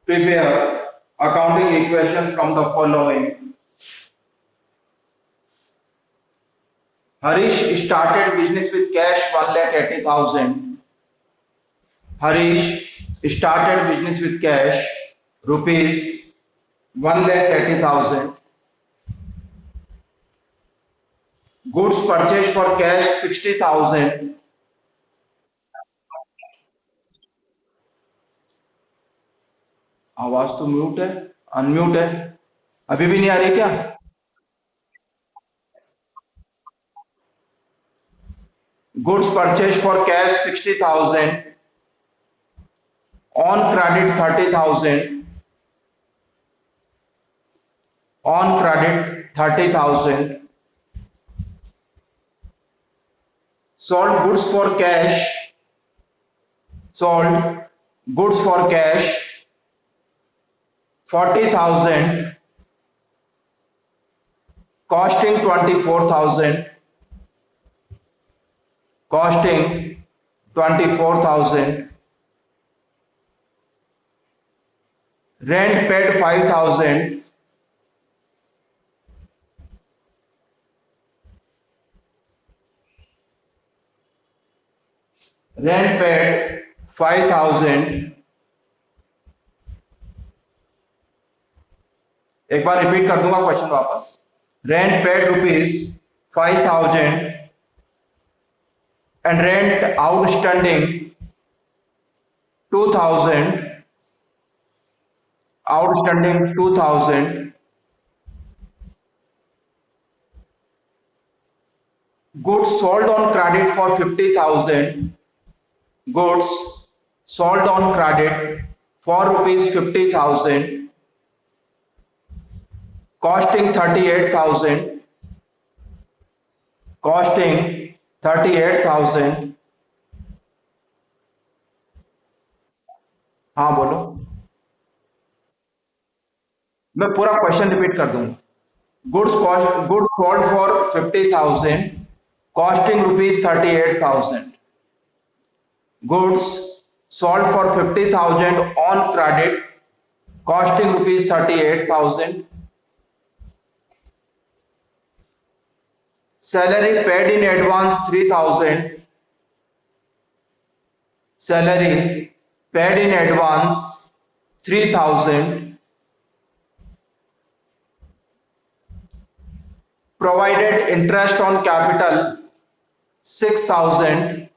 Prepare accounting equation from the following. Harish started business with cash 1,80,000. Harish started business with cash rupees 1,80,000. Goods purchased for cash 60,000. आवाज तो mute है, unmute है, अभी भी नहीं आ रही क्या? Goods purchased for cash 60,000. On credit 30,000. On credit 30,000. Sold goods for cash. Sold goods for cash 40,000. Costing 24,000. Costing 24,000. Rent paid 5,000. Rent paid 5,000. एक बार रिपीट कर दूंगा क्वेश्चन वापस. Rent paid rupees 5,000 and rent outstanding 2,000. Outstanding 2,000. Goods sold on credit for 50,000. Goods sold on credit for rupees 50,000. Costing 38,000. Costing 38,000. हाँ बोलो, मैं पूरा question repeat कर दूंगा. Goods sold for 50,000, costing rupees 38,000. Goods sold for 50,000 on credit, costing rupees 38,000. Salary paid in advance 3,000. Salary paid in advance 3,000. Provided interest on capital 6,000.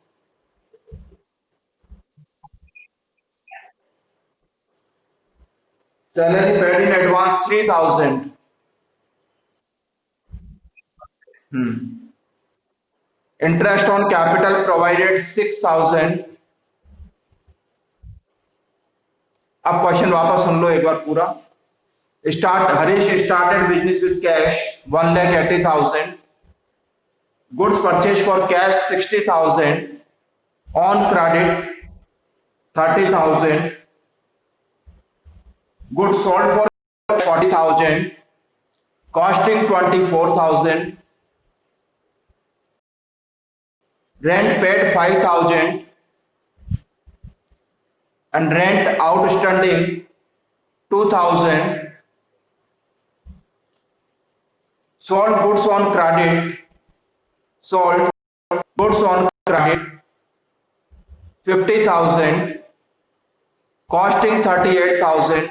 Salary paid in advance 3,000. Interest on capital provided 6,000. अब question वापस सुन लो एक बार पूरा. Harish started business with cash 1,80,000. Goods purchased for cash 60,000. On credit 30,000. Goods sold for 40,000. Costing 24,000. Rent paid 5,000. And rent outstanding 2,000. Sold goods on credit. Sold goods on credit 50,000. Costing 38,000.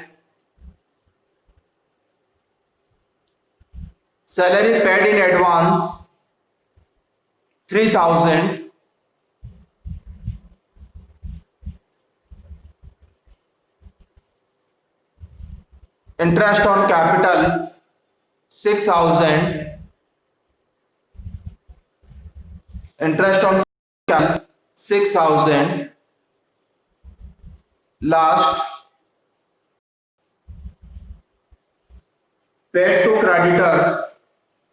Salary paid in advance 3,000. Interest on capital 6,000. Interest on capital 6,000. Last, paid to creditor.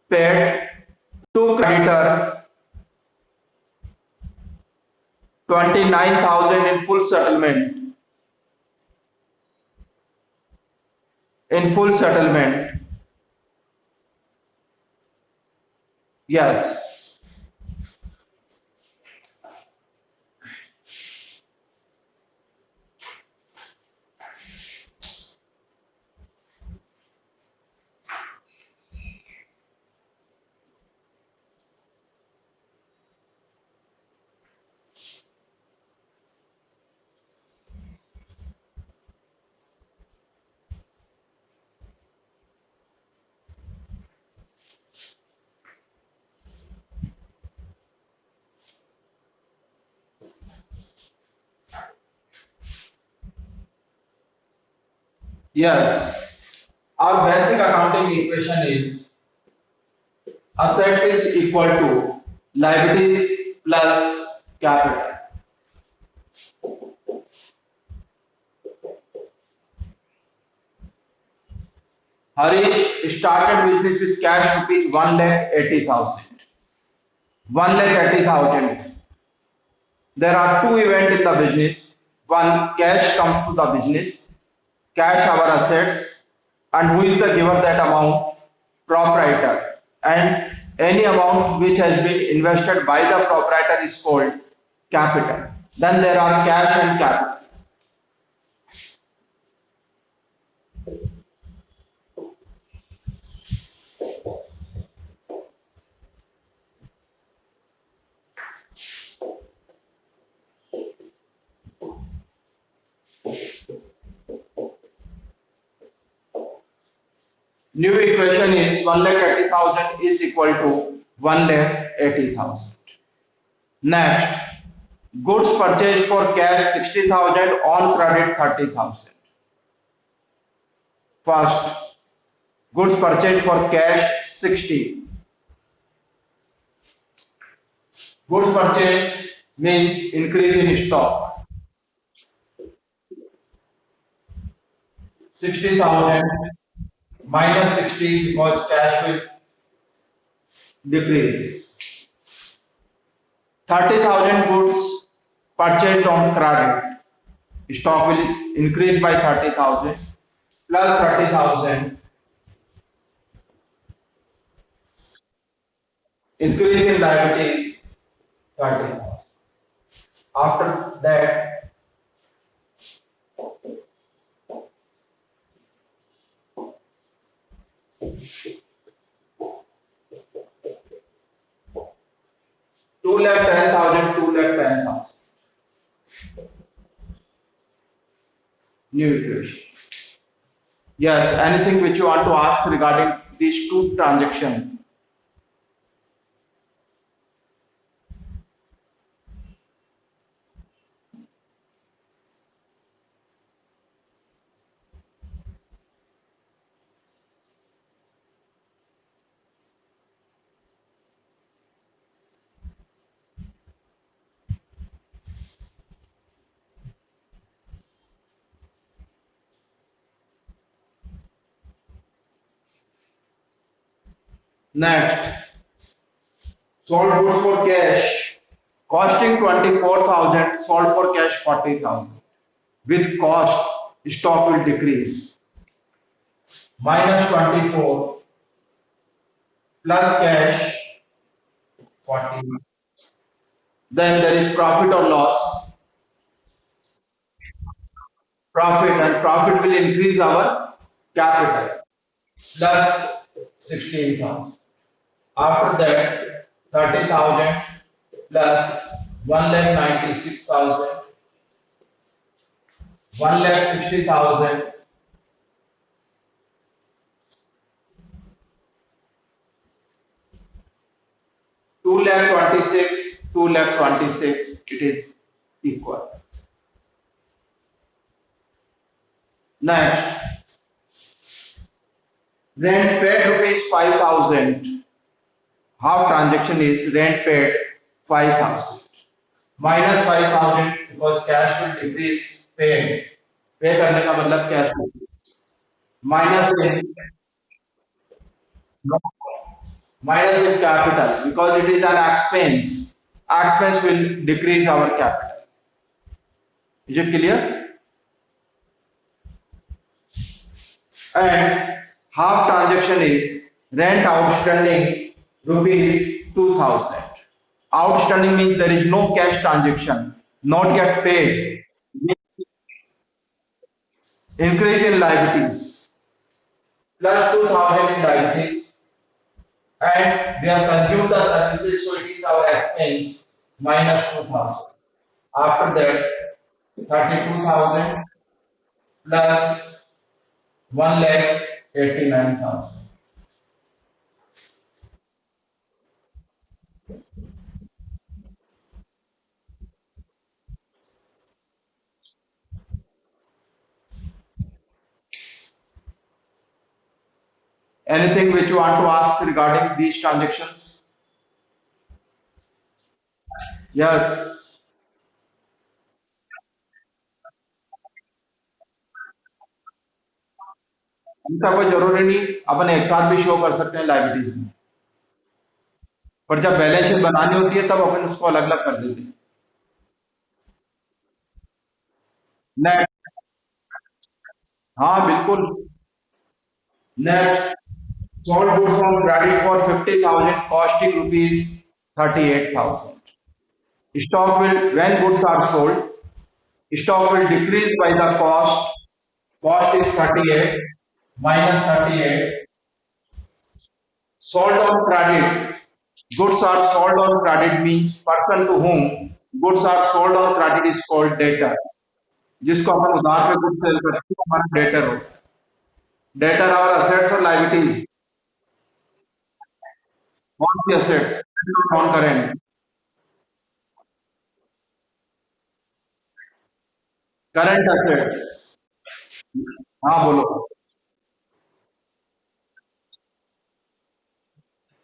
Paid to creditor 29,000 in full settlement. In full settlement. Yes. Yes. Our basic accounting equation is assets is equal to liabilities plus capital. Harish started business with cash rupees 1,80,000. 1,80,000. There are two events in the business. One, cash comes to the business, cash our assets, and who is the giver that amount? Proprietor. And any amount which has been invested by the proprietor is called capital. Then there are cash and capital. New equation is 1,80,000 is equal to 1,80,000. Next, goods purchased for cash 60,000, on credit 30,000. First, goods purchased for cash 60. Goods purchased means increase in stock. 60,000 minus 60 because cash will decrease. 30,000 goods purchased on credit. Stock will increase by 30,000 plus 30,000 increase in liabilities 30,000. After that, two lakh 10,000, 2,10,000. New equation. Yes, anything which you want to ask regarding these two transactions? Next, sold goods for cash, costing 24,000, sold for cash 40,000. With cost, stock will decrease. Minus 24 plus cash 40. Then there is profit or loss. Profit, and profit will increase our capital plus 16,000. After that, 30,000 plus 1,96,000, 1,60,000, 2,26,000, 2,26,000, it is equal. Next, rent paid rupees 5,000. Half transaction is rent paid 5,000. Minus 5,000 because cash will decrease paid. पे करने का मतलब cash minus in minus in capital because it is an expense. Expense will decrease our capital. Is it clear? And half transaction is rent outstanding rupees 2,000. Outstanding means there is no cash transaction, not yet paid. Increase in liabilities plus 2,000 in liabilities, and we have consumed the services, so it is our expense minus 2,000. After that, 32,000 plus 1,89,000. Anything which you want to ask regarding these transactions? Yes. ऐसा कोई जरूरी नहीं, अपन एक साथ भी show कर सकते हैं लाइबिलिटीज में, पर जब बैलेंस शीट बनानी होती है तब अपन उसको अलग अलग कर देते हैं। नेक्स्ट। हाँ बिल्कुल। Next, sold goods on credit for 50,000 costing rupees 38,000. Stock will, when goods are sold, stock will decrease by the cost. Cost is 38 minus 38. Sold on credit. Goods are sold on credit means person to whom goods are sold on credit is called debtor. जिसको अपन उधार पे good cell करते हैं वो हमारा debtor हो। Debtor और assets और लाइबिलिटीज। कौन सी assets? Non current. Current assets. हाँ बोलो।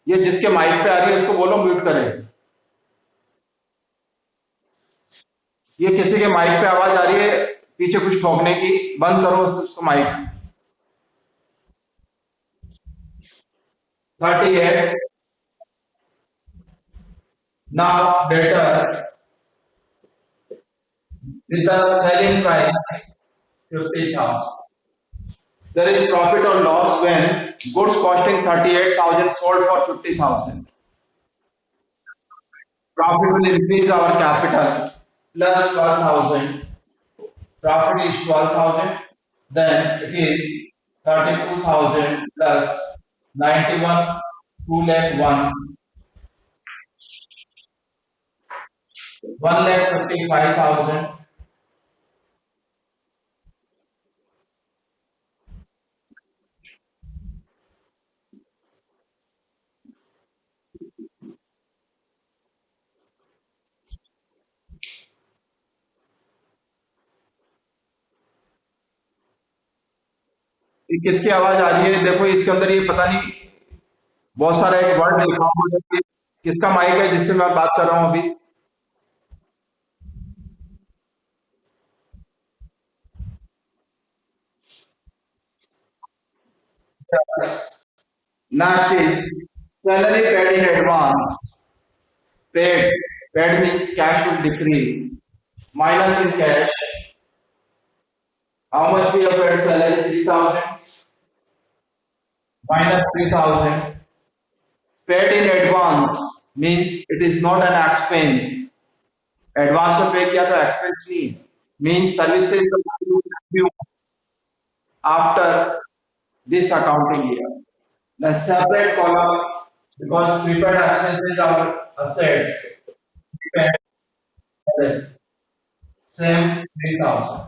ये जिसके माइक पे आ रही है उसको बोलो म्यूट करें। ये किसी के माइक पे आवाज आ रही है पीछे कुछ ठोकने की, बंद करो उसको mic. 38। Now debtor with the selling price 50,000. There is profit or loss when goods costing 38,000 sold for 50,000. Profit will increase our capital plus 12,000. Profit is 12,000. Then it is 32,000 plus 91, 2 lakh 1, 1 lakh 55,000. ये किसकी आवाज आ रही है? देखो इसके अंदर ये पता नहीं बहुत सारा एक वर्ड लिखा हुआ है कि किसका माइक है जिससे मैं बात कर रहा हूं अभी? Next is salary paid in advance. Paid. Paid means cash will decrease. Minus in cash. How much we have paid salary? 3,000. Minus 3,000. Paid in advance means it is not an expense. Advance में पे किया तो expense नहीं. Means services after this accounting year. The separate column because prepared expenses are assets. Prepared same 3,000.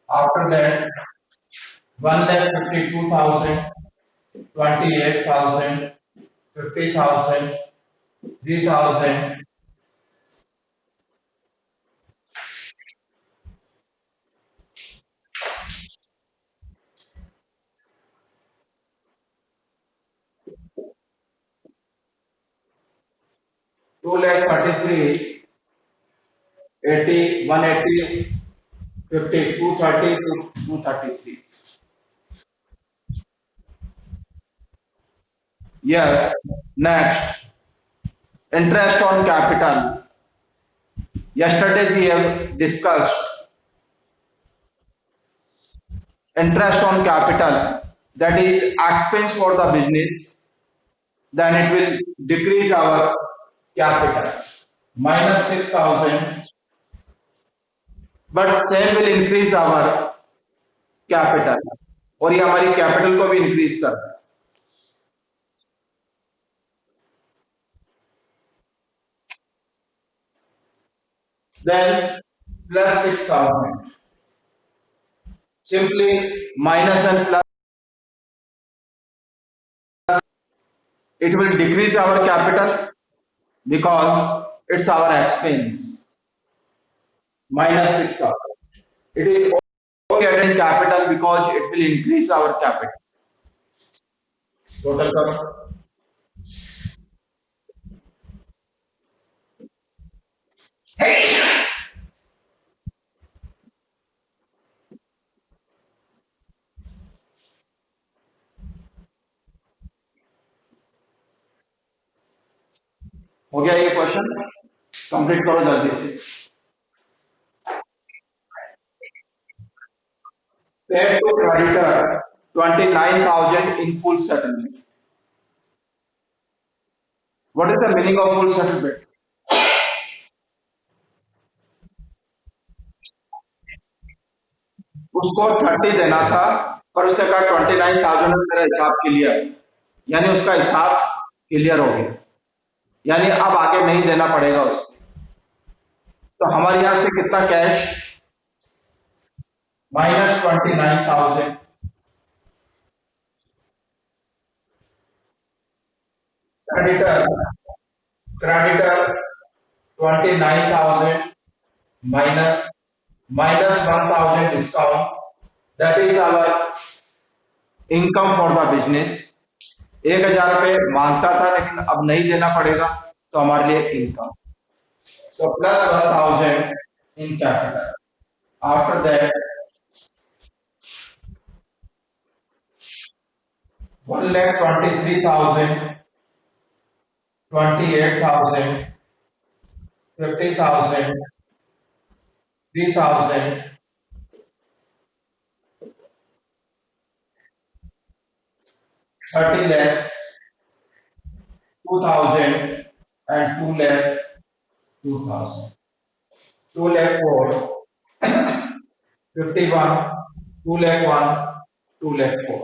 After that, 1,52,000, 28,000, 50,000, 3,000, 2,33,000, 80, 180, 50, 230 to 233. Yes. Next, interest on capital. Yesterday we have discussed interest on capital, that is expense for the business, then it will decrease our capital minus 6,000, but same will increase our capital और ये हमारी capital को भी increase करता है। Then plus 6,000, simply minus and plus, it will decrease our capital because it's our expense. Minus 6,000. It is only added capital because it will increase our capital. Total करो। हो गया ये क्वेश्चन? कंप्लीट करो जल्दी से। Paid to creditor 29,000 in full settlement. What is the meaning of full settlement? उसको 30 देना था, पर उसने कहा 29,000 मेरा हिसाब क्लियर, यानी उसका हिसाब क्लियर हो गया, यानी अब आगे नहीं देना पड़ेगा उसको। तो हमारे यहां से कितना cash? -29,000। Creditor, creditor 29,000 minus 1,000 discount, that is our income for the business। 1,000 रुपये मांगता था लेकिन अब नहीं देना पड़ेगा, तो हमारे लिए income. So plus 1,000 in capital. After that, 1,23,000, 28,000, 50,000, 3,000, 30 lakhs, 2,000, and 2 lakh 2,000. 2 lakh 4, 51, 2 lakh 1, 2 lakh 4।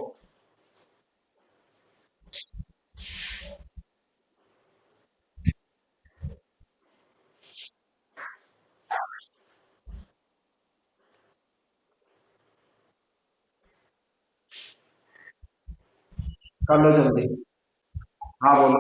कर लो जल्दी। हाँ बोलो।